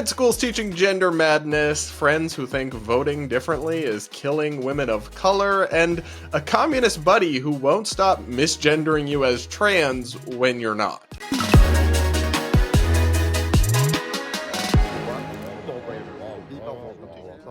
Med school's teaching gender madness, friends who think voting differently is killing women of color, and a communist buddy who won't stop misgendering you as trans when you're not.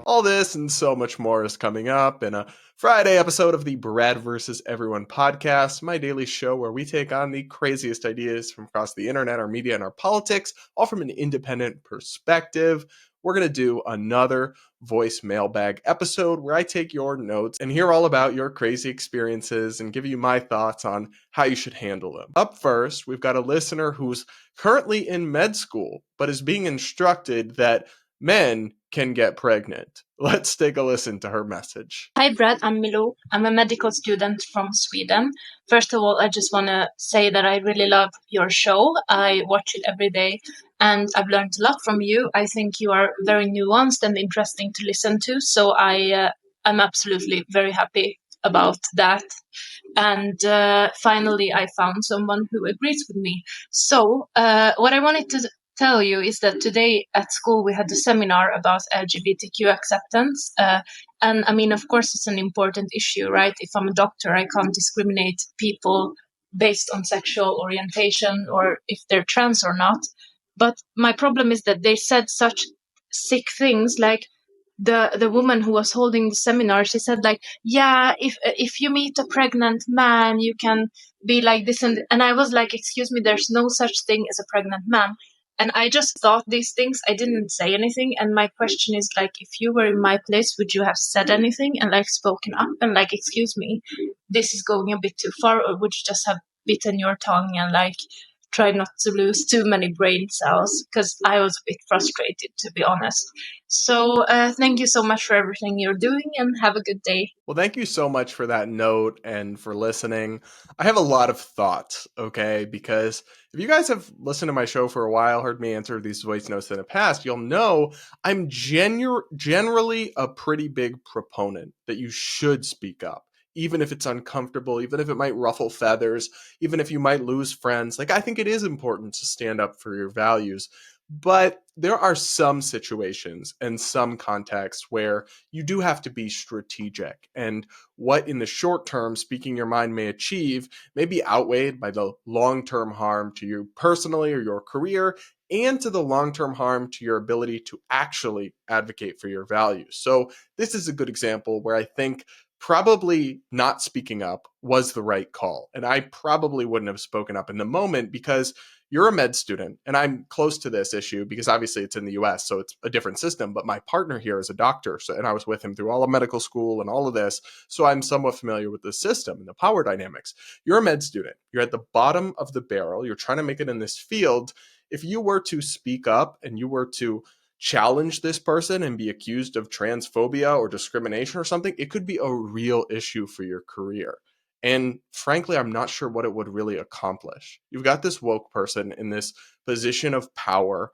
All this and so much more is coming up in a Friday episode of the Brad vs. Everyone podcast, my daily show where we take on the craziest ideas from across the internet, our media, and our politics, all from an independent perspective. We're going to do another voice mailbag episode where I take your notes and hear all about your crazy experiences and give you my thoughts on how you should handle them. Up first, we've got a listener who's currently in med school, but is being instructed that men can get pregnant. Let's take a listen to her message. Hi, Brad. I'm Milou. I'm a medical student from Sweden. First of all, I just want to say that I really love your show. I watch it every day, and I've learned a lot from you. I think you are very nuanced and interesting to listen to, so I'm absolutely very happy about that. And finally, I found someone who agrees with me. So what I wanted to tell you is that today at school we had a seminar about LGBTQ acceptance. And I mean, of course, it's an important issue, right? If I'm a doctor, I can't discriminate people based on sexual orientation or if they're trans or not. But my problem is that they said such sick things, like the woman who was holding the seminar, she said, like, yeah, if you meet a pregnant man, you can be like this. And I was like, excuse me, there's no such thing as a pregnant man. And I just thought these things. I didn't say anything. And my question is, like, if you were in my place, would you have said anything and like spoken up and like, excuse me, this is going a bit too far? Or would you just have bitten your tongue and like try not to lose too many brain cells? Because I was a bit frustrated, to be honest. So thank you so much for everything you're doing, and have a good day. Well, thank you so much for that note and for listening. I have a lot of thoughts, okay? Because if you guys have listened to my show for a while, heard me answer these voice notes in the past, you'll know I'm generally a pretty big proponent that you should speak up, even if it's uncomfortable, even if it might ruffle feathers, even if you might lose friends. Like, I think it is important to stand up for your values. But there are some situations and some contexts where you do have to be strategic. And what in the short term speaking your mind may achieve may be outweighed by the long-term harm to you personally or your career, and to the long-term harm to your ability to actually advocate for your values. So this is a good example where I think probably not speaking up was the right call. And I probably wouldn't have spoken up in the moment because you're a med student, and I'm close to this issue because obviously it's in the US, so it's a different system. But my partner here is a doctor, and I was with him through all of medical school and all of this, so I'm somewhat familiar with the system and the power dynamics. You're a med student. You're at the bottom of the barrel. You're trying to make it in this field. If you were to speak up and you were to challenge this person and be accused of transphobia or discrimination or something, it could be a real issue for your career. And frankly, I'm not sure what it would really accomplish. You've got this woke person in this position of power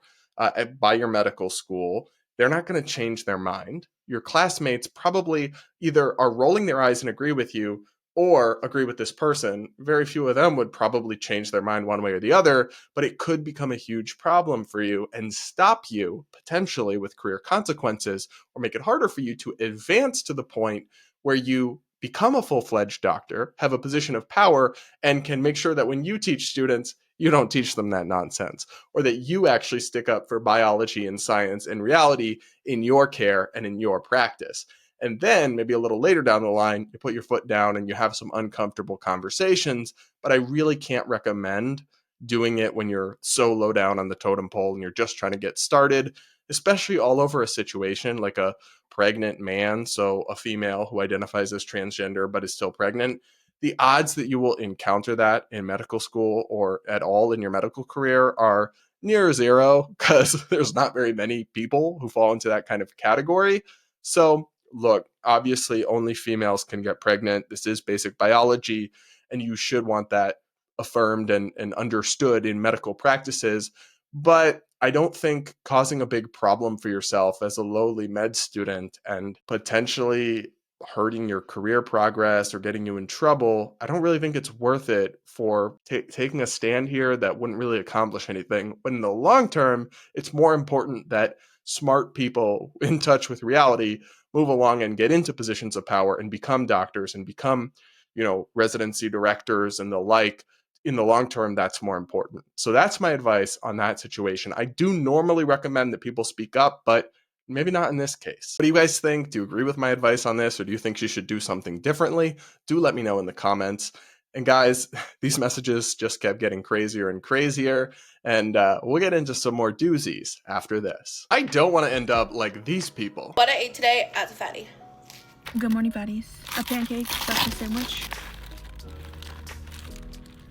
by your medical school. They're not going to change their mind. Your classmates probably either are rolling their eyes and agree with you or agree with this person. Very few of them would probably change their mind one way or the other, but it could become a huge problem for you and stop you potentially with career consequences, or make it harder for you to advance to the point where you become a full-fledged doctor, have a position of power, and can make sure that when you teach students, you don't teach them that nonsense, or that you actually stick up for biology and science and reality in your care and in your practice. And then maybe a little later down the line, you put your foot down and you have some uncomfortable conversations. But I really can't recommend doing it when you're so low down on the totem pole and you're just trying to get started, especially all over a situation like a pregnant man, so a female who identifies as transgender but is still pregnant. The odds that you will encounter that in medical school or at all in your medical career are near zero, because there's not very many people who fall into that kind of category. So look, obviously only females can get pregnant. This is basic biology, and you should want that affirmed and understood in medical practices. But I don't think causing a big problem for yourself as a lowly med student and potentially hurting your career progress or getting you in trouble, I don't really think it's worth it for taking a stand here that wouldn't really accomplish anything. But in the long term, it's more important that smart people in touch with reality move along and get into positions of power and become doctors and become, residency directors and the like. In the long term, that's more important. So that's my advice on that situation. I do normally recommend that people speak up, but maybe not in this case. What do you guys think? Do you agree with my advice on this, or do you think she should do something differently? Do let me know in the comments. And guys, these messages just kept getting crazier and crazier, and we'll get into some more doozies after this. I don't want to end up like these people. What I ate today as a fatty. Good morning, fatties. A pancake, sausage sandwich.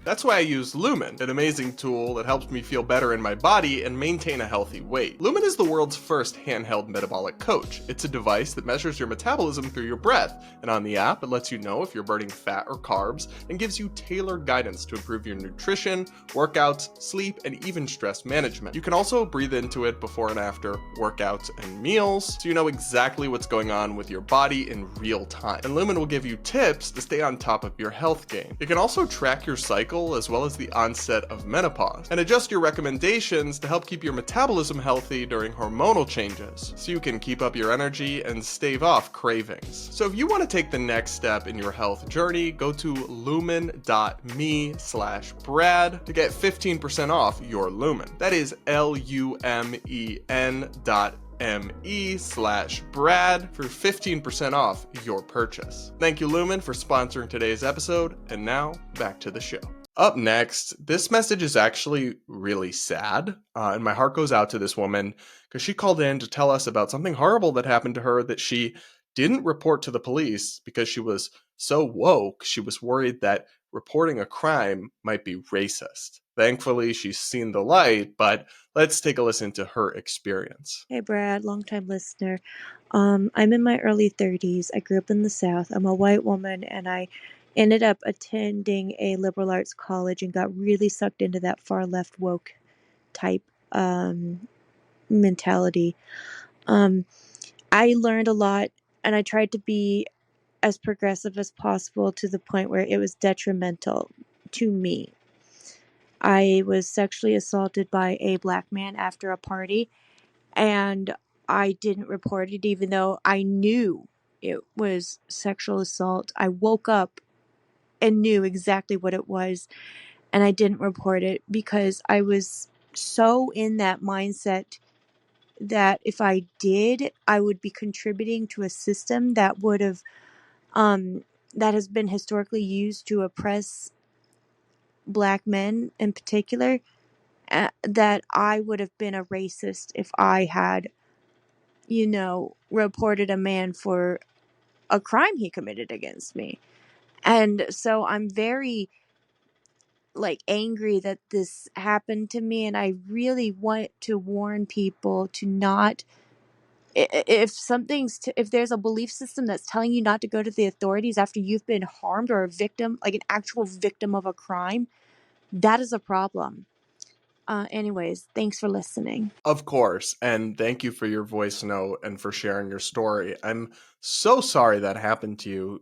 That's why I use Lumen, an amazing tool that helps me feel better in my body and maintain a healthy weight. Lumen is the world's first handheld metabolic coach. It's a device that measures your metabolism through your breath, and on the app, it lets you know if you're burning fat or carbs and gives you tailored guidance to improve your nutrition, workouts, sleep, and even stress management. You can also breathe into it before and after workouts and meals, so you know exactly what's going on with your body in real time. And Lumen will give you tips to stay on top of your health game. It can also track your cycle as well as the onset of menopause, and adjust your recommendations to help keep your metabolism healthy during hormonal changes, so you can keep up your energy and stave off cravings. So if you want to take the next step in your health journey, go to lumen.me/Brad to get 15% off your Lumen. That is LUMEN.me/Brad for 15% off your purchase. Thank you, Lumen, for sponsoring today's episode, and now back to the show. Up next, this message is actually really sad, and my heart goes out to this woman because she called in to tell us about something horrible that happened to her that she didn't report to the police because she was so woke. She was worried that reporting a crime might be racist. Thankfully, she's seen the light, but let's take a listen to her experience. Hey Brad, longtime listener. I'm in my early 30s. I grew up in the South. I'm a white woman, and I ended up attending a liberal arts college and got really sucked into that far left woke type mentality. I learned a lot, and I tried to be as progressive as possible to the point where it was detrimental to me. I was sexually assaulted by a black man after a party, and I didn't report it even though I knew it was sexual assault. I woke up and knew exactly what it was, and I didn't report it because I was so in that mindset that if I did, I would be contributing to a system that would have that has been historically used to oppress black men in particular, that I would have been a racist if I had, reported a man for a crime he committed against me. And so I'm very angry that this happened to me, and I really want to warn people to not, if there's a belief system that's telling you not to go to the authorities after you've been harmed or a victim, like an actual victim of a crime, that is a problem. Anyways, thanks for listening. Of course, and thank you for your voice note and for sharing your story. I'm so sorry that happened to you.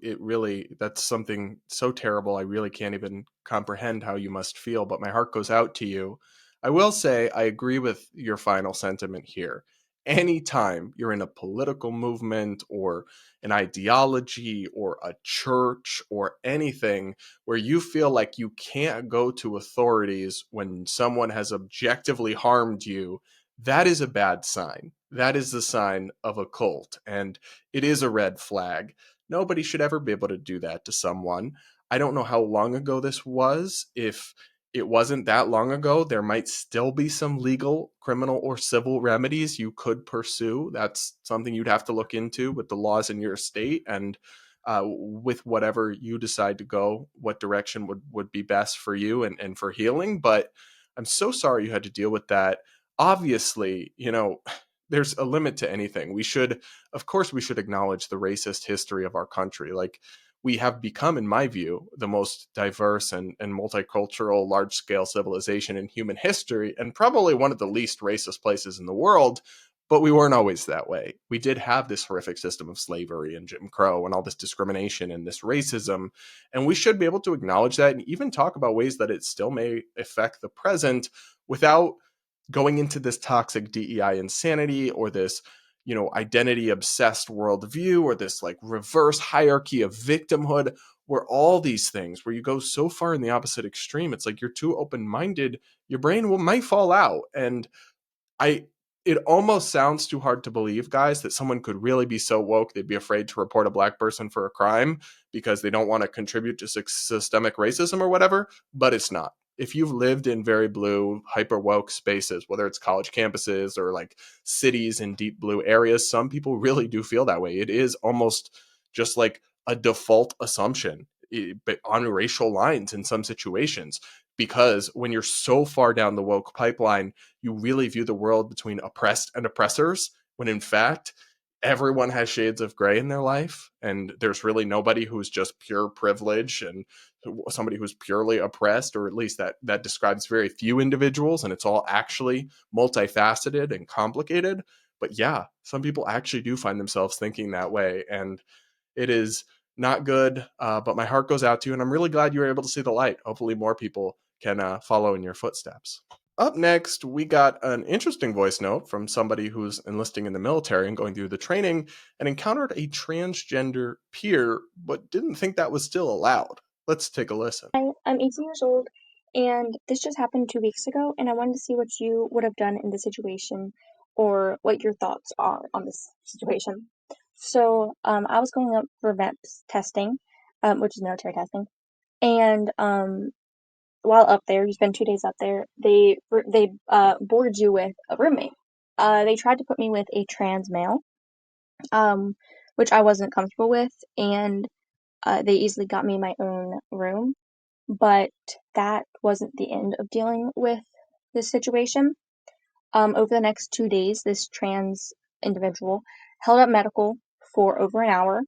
That's something so terrible. I really can't even comprehend how you must feel, but my heart goes out to you. I will say I agree with your final sentiment here. Anytime you're in a political movement or an ideology or a church or anything where you feel like you can't go to authorities when someone has objectively harmed you, that is a bad sign. That is the sign of a cult, and it is a red flag. Nobody should ever be able to do that to someone. I don't know how long ago this was. If it wasn't that long ago, there might still be some legal, criminal, or civil remedies you could pursue. That's something you'd have to look into with the laws in your state and with whatever you decide to go, what direction would be best for you and for healing. But I'm so sorry you had to deal with that. Obviously, there's a limit to anything. Of course, we should acknowledge the racist history of our country. Like, we have become, in my view, the most diverse and multicultural, large-scale civilization in human history, and probably one of the least racist places in the world. But we weren't always that way. We did have this horrific system of slavery and Jim Crow and all this discrimination and this racism. And we should be able to acknowledge that and even talk about ways that it still may affect the present without going into this toxic DEI insanity or this, identity obsessed worldview or this like reverse hierarchy of victimhood, where all these things, where you go so far in the opposite extreme, it's like you're too open minded, your brain might fall out. And I it almost sounds too hard to believe, guys, that someone could really be so woke they'd be afraid to report a black person for a crime because they don't want to contribute to systemic racism or whatever, but it's not. If you've lived in very blue, hyper woke spaces, whether it's college campuses or like cities in deep blue areas, some people really do feel that way. It is almost just like a default assumption but on racial lines in some situations, because when you're so far down the woke pipeline, you really view the world between oppressed and oppressors, when in fact, everyone has shades of gray in their life. And there's really nobody who's just pure privilege and somebody who's purely oppressed, or at least that describes very few individuals. And it's all actually multifaceted and complicated. But yeah, some people actually do find themselves thinking that way. And it is not good, but my heart goes out to you. And I'm really glad you were able to see the light. Hopefully more people can follow in your footsteps. Up next, we got an interesting voice note from somebody who's enlisting in the military and going through the training and encountered a transgender peer, but didn't think that was still allowed. Let's take a listen. Hi, I'm 18 years old, and this just happened 2 weeks ago, and I wanted to see what you would have done in this situation or what your thoughts are on this situation. So, I was going up for VEPS testing, which is military testing, and while up there, you spend 2 days up there, they board you with a roommate. They tried to put me with a trans male, which I wasn't comfortable with, and they easily got me my own room. But that wasn't the end of dealing with this situation. Over the next 2 days, this trans individual held up medical for over an hour.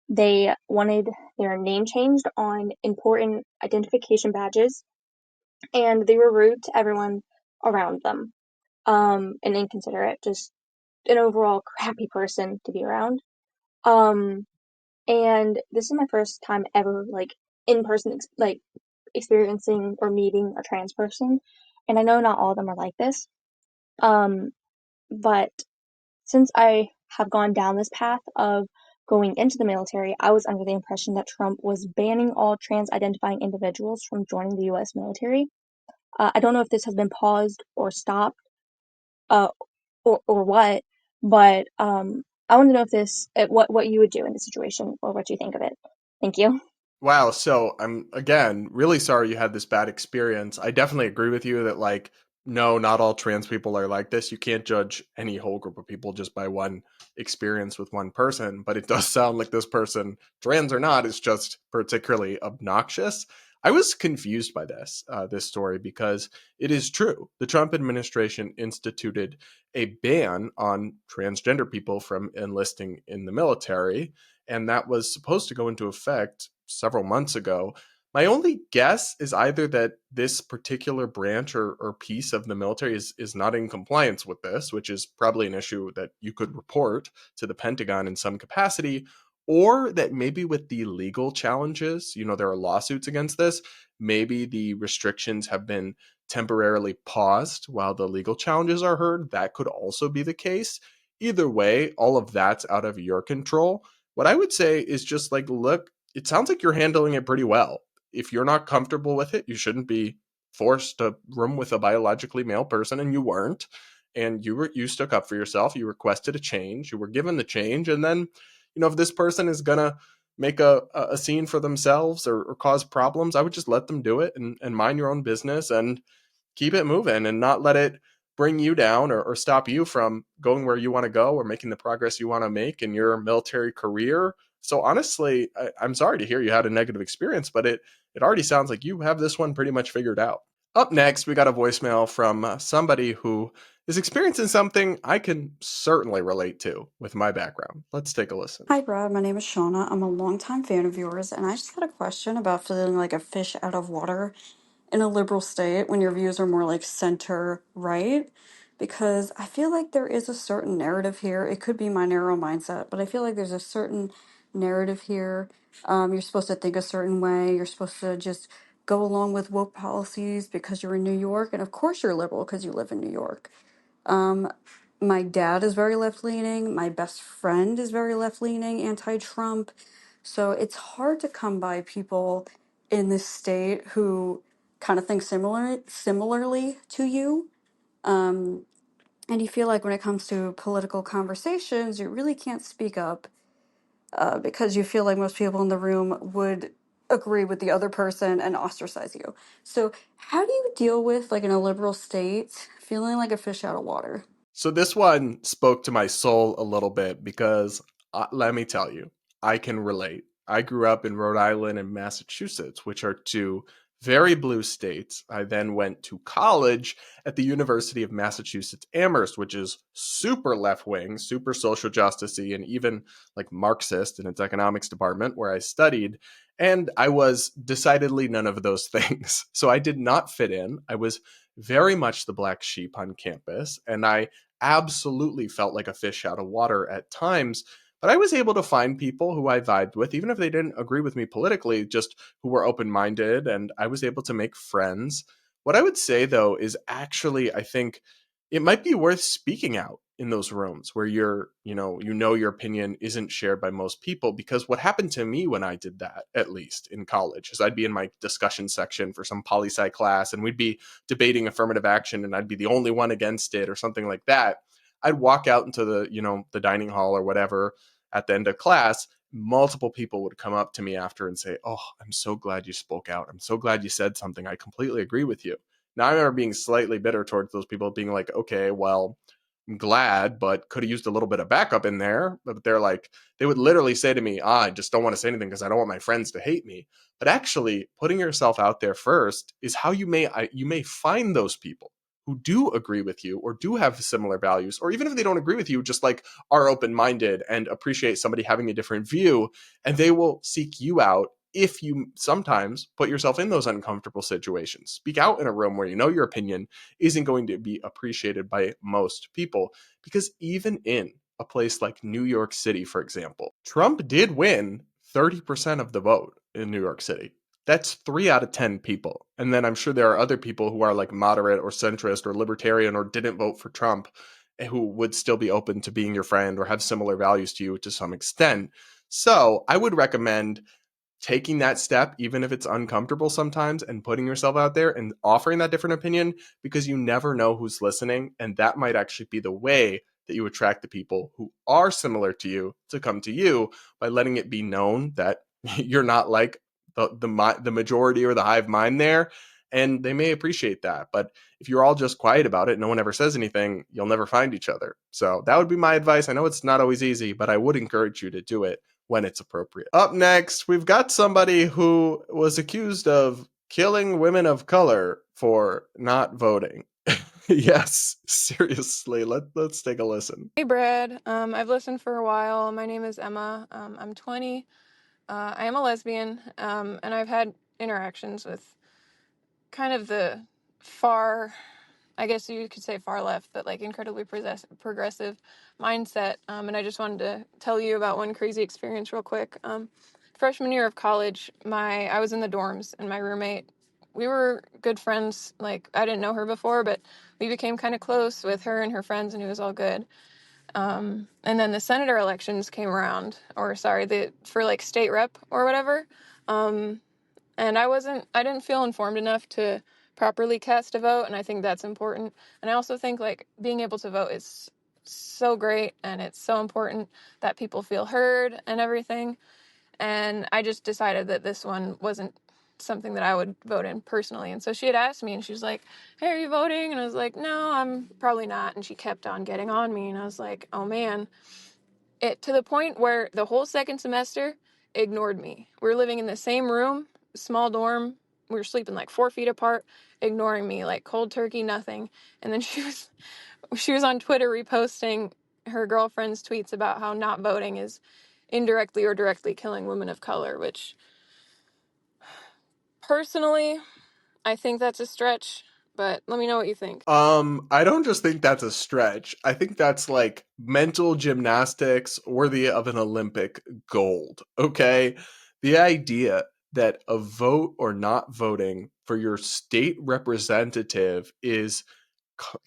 They wanted their name changed on important identification badges, and they were rude to everyone around them, and inconsiderate, just an overall crappy person to be around. And this is my first time ever, like, in person, experiencing or meeting a trans person, and I know not all of them are like this, but since I have gone down this path of going into the military, I was under the impression that Trump was banning all trans-identifying individuals from joining the U.S. military. I don't know if this has been paused or stopped, uh, or what, but I want to know if this, what you would do in this situation, or what you think of it. Thank you. Wow. So I'm, again, really sorry you had this bad experience. I definitely agree with you that, like, no, not all trans people are like this. You can't judge any whole group of people just by one experience with one person. But it does sound like this person, trans or not, is just particularly obnoxious. I was confused by this story, because it is true. The Trump administration instituted a ban on transgender people from enlisting in the military, and that was supposed to go into effect several months ago. My only guess is either that this particular branch or piece of the military is not in compliance with this, which is probably an issue that you could report to the Pentagon in some capacity, or that maybe with the legal challenges, there are lawsuits against this, maybe the restrictions have been temporarily paused while the legal challenges are heard. That could also be the case. Either way, all of that's out of your control. What I would say is just like, look, it sounds like you're handling it pretty well. If you're not comfortable with it, you shouldn't be forced to room with a biologically male person, and you weren't. And you stuck up for yourself. You requested a change. You were given the change. And then, if this person is gonna make a scene for themselves or cause problems, I would just let them do it and mind your own business and keep it moving and not let it bring you down or stop you from going where you want to go or making the progress you want to make in your military career. So honestly, I'm sorry to hear you had a negative experience, but it already sounds like you have this one pretty much figured out. Up next, we got a voicemail from somebody who is experiencing something I can certainly relate to with my background. Let's take a listen. Hi, Brad. My name is Shauna. I'm a longtime fan of yours, and I just had a question about feeling like a fish out of water in a liberal state when your views are more like center right. because I feel like there is a certain narrative here. It could be my narrow mindset, but I feel like there's a certain narrative here. You're supposed to think a certain way. You're supposed to just go along with woke policies because you're in New York. And of course you're liberal because you live in New York. My dad is very left leaning. My best friend is very left leaning, anti Trump. So it's hard to come by people in this state who kind of think similarly to you. And you feel like when it comes to political conversations, you really can't speak up because you feel like most people in the room would agree with the other person and ostracize you. So how do you deal with, like, in a liberal state, feeling like a fish out of water? So this one spoke to my soul a little bit because let me tell you, I can relate. I grew up in Rhode Island and Massachusetts, which are two very blue states. I then went to college at the University of Massachusetts Amherst, which is super left wing, super social justicey, and even like Marxist in its economics department where I studied. And I was decidedly none of those things. So I did not fit in. I was very much the black sheep on campus, and I absolutely felt like a fish out of water at times. But I was able to find people who I vibed with, even if they didn't agree with me politically, just who were open minded, and I was able to make friends. What I would say, though, is actually, I think it might be worth speaking out in those rooms where you know your opinion isn't shared by most people, because what happened to me when I did that, at least in college, is I'd be in my discussion section for some poli sci class and we'd be debating affirmative action and I'd be the only one against it or something like that. I'd walk out into the dining hall or whatever at the end of class. Multiple people would come up to me after and say, "Oh, I'm so glad you spoke out. I'm so glad you said something. I completely agree with you." Now I remember being slightly bitter towards those people, being like, "Okay, well, I'm glad, but could have used a little bit of backup in there." But they're like, they would literally say to me, I just don't want to say anything because I don't want my friends to hate me. But actually, putting yourself out there first is how you may find those people who do agree with you or do have similar values, or even if they don't agree with you, just like are open minded and appreciate somebody having a different view, and they will seek you out if you sometimes put yourself in those uncomfortable situations. Speak out in a room where you know your opinion isn't going to be appreciated by most people. Because even in a place like New York City, for example, Trump did win 30% of the vote in New York City. That's 3 out of 10 people. And then I'm sure there are other people who are like moderate or centrist or libertarian or didn't vote for Trump who would still be open to being your friend or have similar values to you to some extent. So I would recommend taking that step, even if it's uncomfortable sometimes, and putting yourself out there and offering that different opinion, because you never know who's listening. And that might actually be the way that you attract the people who are similar to you to come to you, by letting it be known that you're not like the majority or the hive mind there. And they may appreciate that. But if you're all just quiet about it, no one ever says anything, you'll never find each other. So that would be my advice. I know it's not always easy, but I would encourage you to do it when it's appropriate. Up next, we've got somebody who was accused of killing women of color for not voting. Yes, seriously, let's take a listen. Hey Brad, I've listened for a while. My name is Emma. I'm 20. I am a lesbian, and I've had interactions with kind of the far, I guess you could say far left, but like incredibly progressive mindset. And I just wanted to tell you about one crazy experience real quick. Freshman year of college, I was in the dorms, and my roommate, we were good friends. Like, I didn't know her before, but we became kind of close with her and her friends, and it was all good. And then the senator elections came around, or sorry, for like state rep or whatever. And I didn't feel informed enough to properly cast a vote. And I think that's important. And I also think like being able to vote is so great, and it's so important that people feel heard and everything. And I just decided that this one wasn't something that I would vote in personally. And so she had asked me, and she was like, "Hey, are you voting?" And I was like, "No, I'm probably not." And she kept on getting on me, and I was like, oh man. It to the point where the whole second semester ignored me. We were living in the same room, small dorm. We were sleeping like 4 feet apart, ignoring me like cold turkey, nothing. And then she was on Twitter reposting her girlfriend's tweets about how not voting is indirectly or directly killing women of color, which personally, I think that's a stretch, but let me know what you think. I don't just think that's a stretch. I think that's like mental gymnastics worthy of an Olympic gold. Okay. The idea that a vote or not voting for your state representative is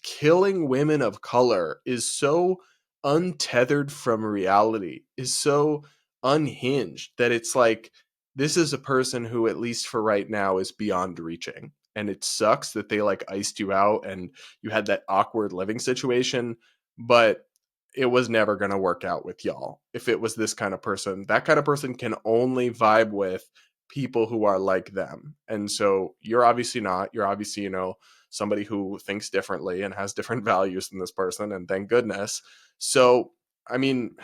killing women of color is so untethered from reality, is so unhinged that it's like this is a person who, at least for right now, is beyond reaching. And it sucks that they like iced you out and you had that awkward living situation, but it was never going to work out with y'all. If it was this kind of person, that kind of person can only vibe with people who are like them. And so you're obviously not. You're obviously, somebody who thinks differently and has different values than this person, and thank goodness. So, I mean,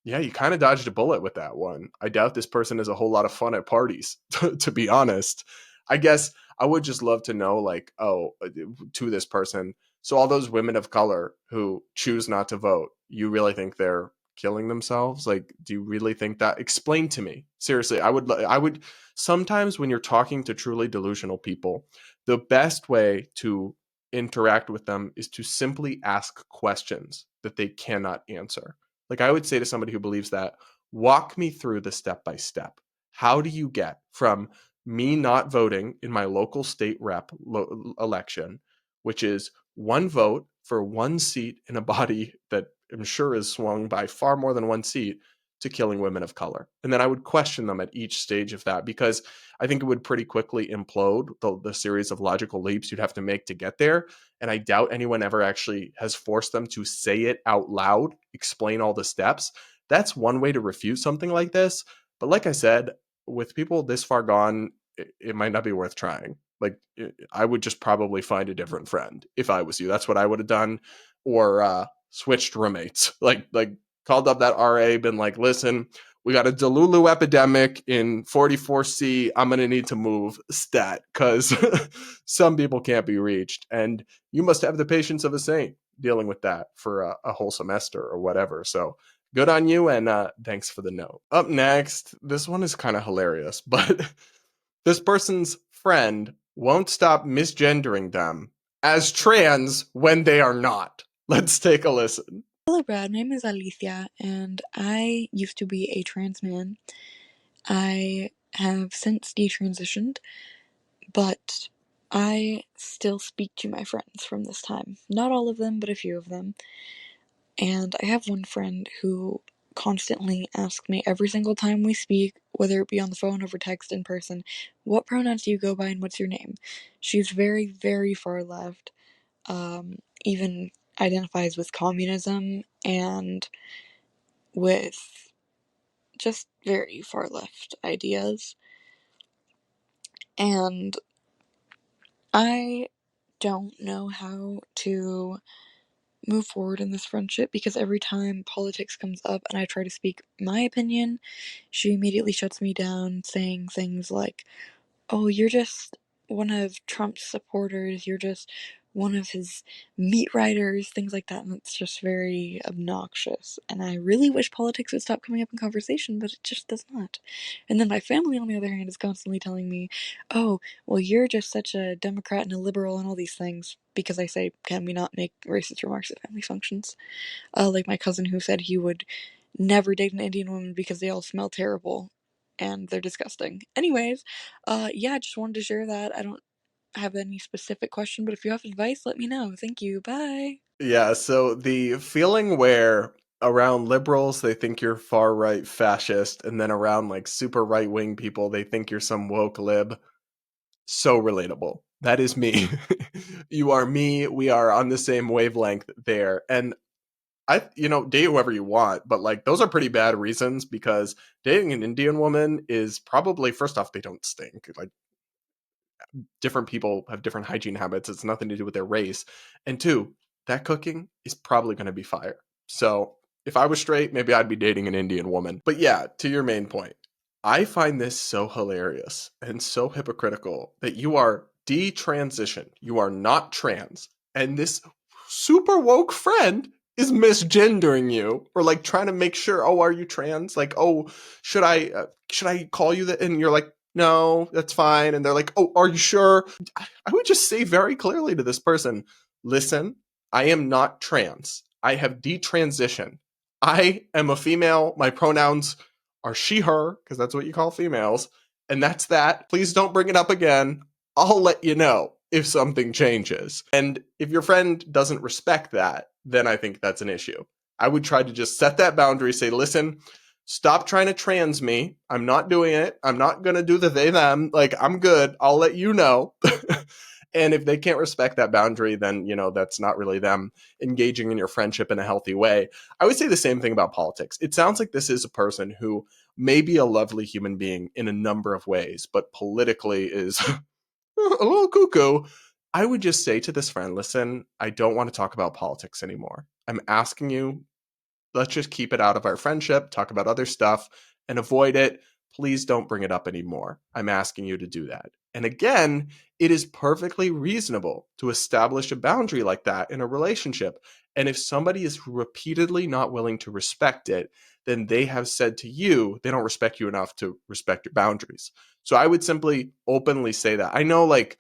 yeah, you kind of dodged a bullet with that one. I doubt this person is a whole lot of fun at parties, to be honest. I guess I would just love to know, like, to this person, so all those women of color who choose not to vote, you really think they're killing themselves? Like, do you really think that? Explain to me. Seriously, I would sometimes when you're talking to truly delusional people, the best way to interact with them is to simply ask questions that they cannot answer. Like I would say to somebody who believes that, walk me through the step by step. How do you get from me not voting in my local state rep election, which is one vote for one seat in a body that I'm sure is swung by far more than one seat, to killing women of color? And then I would question them at each stage of that, because I think it would pretty quickly implode the series of logical leaps you'd have to make to get there. And I doubt anyone ever actually has forced them to say it out loud, explain all the steps. That's one way to refute something like this. But like I said, with people this far gone, it might not be worth trying. Like, I would just probably find a different friend if I was you. That's what I would have done. Or switched roommates. Like called up that RA, been like, listen, we got a Delulu epidemic in 44C. I'm going to need to move stat because some people can't be reached. And you must have the patience of a saint dealing with that for a whole semester or whatever. So good on you. And thanks for the note. Up next, this one is kind of hilarious, but this person's friend won't stop misgendering them as trans when they are not. Let's take a listen. Hello, Brad. My name is Alicia, and I used to be a trans man. I have since detransitioned, but I still speak to my friends from this time. Not all of them, but a few of them. And I have one friend who constantly asks me every single time we speak, whether it be on the phone, over text, in person, what pronouns do you go by and what's your name? She's very, very far left. Even identifies with communism and with just very far left ideas. And I don't know how to move forward in this friendship because every time politics comes up and I try to speak my opinion, she immediately shuts me down, saying things like, oh, you're just one of Trump's supporters, you're just one of his meat riders, things like that, and it's just very obnoxious. And I really wish politics would stop coming up in conversation, but it just does not. And then my family, on the other hand, is constantly telling me, oh, well, you're just such a Democrat and a liberal and all these things, because I say, can we not make racist remarks at family functions? Like my cousin who said he would never date an Indian woman because they all smell terrible and they're disgusting. Anyways, yeah, just wanted to share that. I don't have any specific question, but if you have advice, let me know. Thank you. Bye. Yeah, so the feeling where around liberals they think you're far right fascist, and then around like super right wing people they think you're some woke lib. So relatable. That is me. You are me. We are on the same wavelength there. And date whoever you want, but like those are pretty bad reasons, because dating an Indian woman is probably, first off, they don't stink. Like, different people have different hygiene habits. It's nothing to do with their race. And two, that cooking is probably going to be fire. So if I was straight, maybe I'd be dating an Indian woman. But yeah, to your main point, I find this so hilarious and so hypocritical that you are detransitioned. You are not trans. And this super woke friend is misgendering you, or like trying to make sure, oh, are you trans? Like, oh, should I call you that? And you're like, no, that's fine. And they're like, oh, are you sure? I would just say very clearly to this person, listen, I am not trans. I have detransitioned. I am a female. My pronouns are she, her, because that's what you call females. And that's that. Please don't bring it up again. I'll let you know if something changes. And if your friend doesn't respect that, then I think that's an issue. I would try to just set that boundary, say, listen, stop trying to trans me. I'm not doing it. I'm not going to do the they, them. Like, I'm good. I'll let you know. And if they can't respect that boundary, then, that's not really them engaging in your friendship in a healthy way. I would say the same thing about politics. It sounds like this is a person who may be a lovely human being in a number of ways, but politically is a little cuckoo. I would just say to this friend, listen, I don't want to talk about politics anymore. I'm asking you, let's just keep it out of our friendship, talk about other stuff, and avoid it. Please don't bring it up anymore. I'm asking you to do that. And again, it is perfectly reasonable to establish a boundary like that in a relationship. And if somebody is repeatedly not willing to respect it, then they have said to you, they don't respect you enough to respect your boundaries. So I would simply openly say that. I know, like,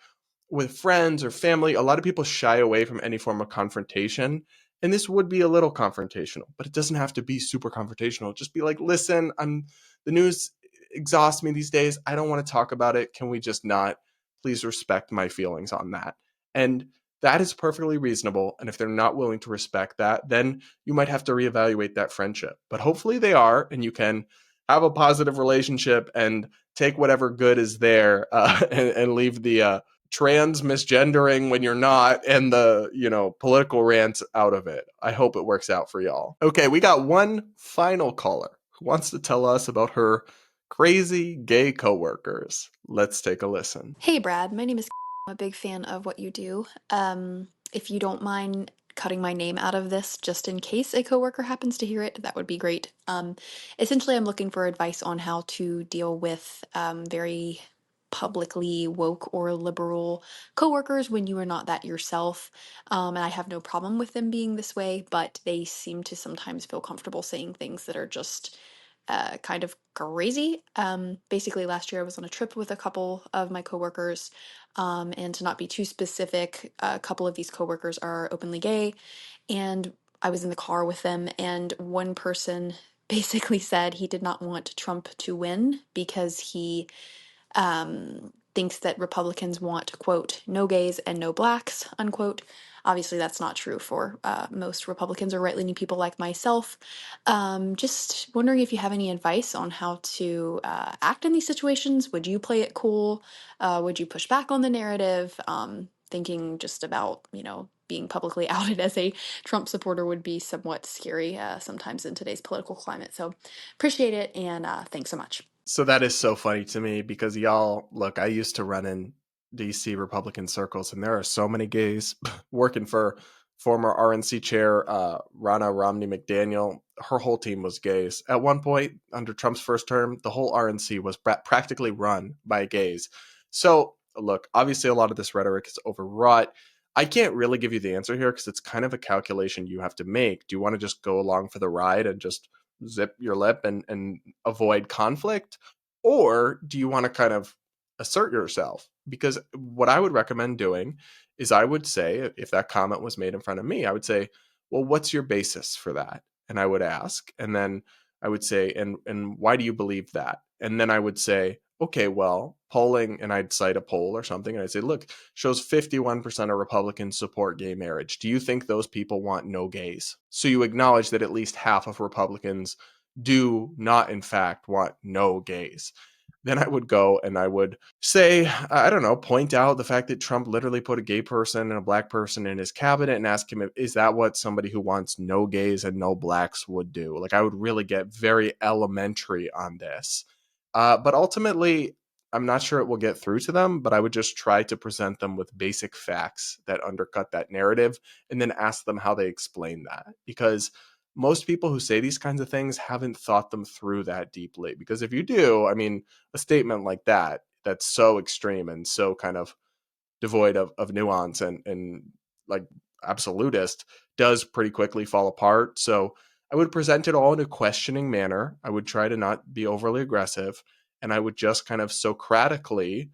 with friends or family, a lot of people shy away from any form of confrontation. And this would be a little confrontational, but it doesn't have to be super confrontational. Just be like, listen, the news exhausts me these days. I don't want to talk about it. Can we just not? Please respect my feelings on that. And that is perfectly reasonable. And if they're not willing to respect that, then you might have to reevaluate that friendship. But hopefully they are, and you can have a positive relationship and take whatever good is there, and leave the trans misgendering when you're not, and the political rants out of it. I hope it works out for y'all. Okay, we got one final caller who wants to tell us about her crazy gay coworkers. Let's take a listen. Hey Brad, my name is I'm a big fan of what you do. If you don't mind cutting my name out of this just in case a coworker happens to hear it, that would be great. Essentially, I'm looking for advice on how to deal with very publicly woke or liberal coworkers when you are not that yourself. And I have no problem with them being this way, but they seem to sometimes feel comfortable saying things that are just kind of crazy. Basically, last year I was on a trip with a couple of my coworkers, and to not be too specific, a couple of these coworkers are openly gay, and I was in the car with them, and one person basically said he did not want Trump to win because he thinks that Republicans want, quote, no gays and no blacks, unquote. Obviously, that's not true for most Republicans or right leaning people like myself. Just wondering if you have any advice on how to act in these situations. Would you play it cool? Would you push back on the narrative? Thinking just about, being publicly outed as a Trump supporter would be somewhat scary sometimes in today's political climate. So appreciate it, and thanks so much. So that is so funny to me because y'all, look, I used to run in DC Republican circles, and there are so many gays working for former RNC chair Ronna Romney McDaniel. Her whole team was gays. At one point, under Trump's first term, the whole RNC was practically run by gays. So, look, obviously a lot of this rhetoric is overwrought. I can't really give you the answer here because it's kind of a calculation you have to make. Do you want to just go along for the ride and just zip your lip and avoid conflict? Or do you want to kind of assert yourself? Because what I would recommend doing is I would say, if that comment was made in front of me, I would say, well, what's your basis for that? And I would ask, and then I would say, and why do you believe that? And then I would say, okay, well, polling, and I'd cite a poll or something, and I'd say, look, shows 51% of Republicans support gay marriage. Do you think those people want no gays? So you acknowledge that at least half of Republicans do not, in fact, want no gays. Then I would go and I would say, I don't know, point out the fact that Trump literally put a gay person and a black person in his cabinet and ask him, is that what somebody who wants no gays and no blacks would do? Like, I would really get very elementary on this. But ultimately, I'm not sure it will get through to them, but I would just try to present them with basic facts that undercut that narrative and then ask them how they explain that. Because most people who say these kinds of things haven't thought them through that deeply. Because if you do, I mean, a statement like that, that's so extreme and so kind of devoid of nuance and like absolutist, does pretty quickly fall apart. So I would present it all in a questioning manner. I would try to not be overly aggressive. and I would just kind of Socratically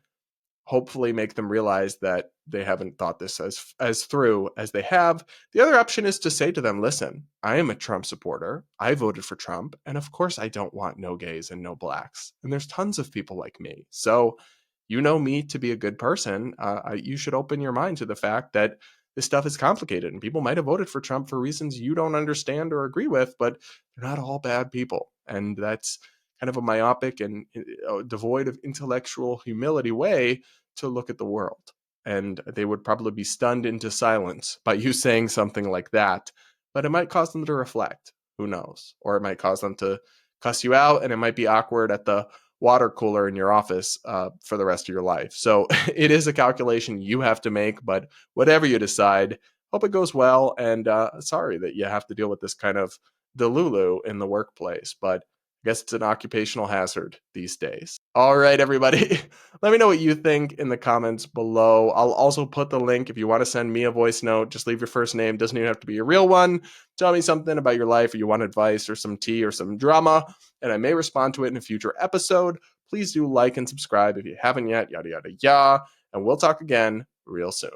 hopefully make them realize that they haven't thought this as through as they have. The other option is to say to them, listen, I am a Trump supporter. I voted for Trump. And of course, I don't want no gays and no blacks. And there's tons of people like me. So you know me to be a good person. You should open your mind to the fact that this stuff is complicated and people might have voted for Trump for reasons you don't understand or agree with, but they're not all bad people. And that's kind of a myopic and devoid of intellectual humility way to look at the world. And they would probably be stunned into silence by you saying something like that, but it might cause them to reflect. Who knows? Or it might cause them to cuss you out, and it might be awkward at the water cooler in your office for the rest of your life. So it is a calculation you have to make, but whatever you decide, hope it goes well. And sorry that you have to deal with this kind of delulu in the workplace, but I guess it's an occupational hazard these days. All right, everybody. Let me know what you think in the comments below. I'll also put the link if you want to send me a voice note. Just leave your first name. Doesn't even have to be a real one. Tell me something about your life, or you want advice or some tea or some drama, and I may respond to it in a future episode. Please do like and subscribe if you haven't yet, yada, yada, yada. And we'll talk again real soon.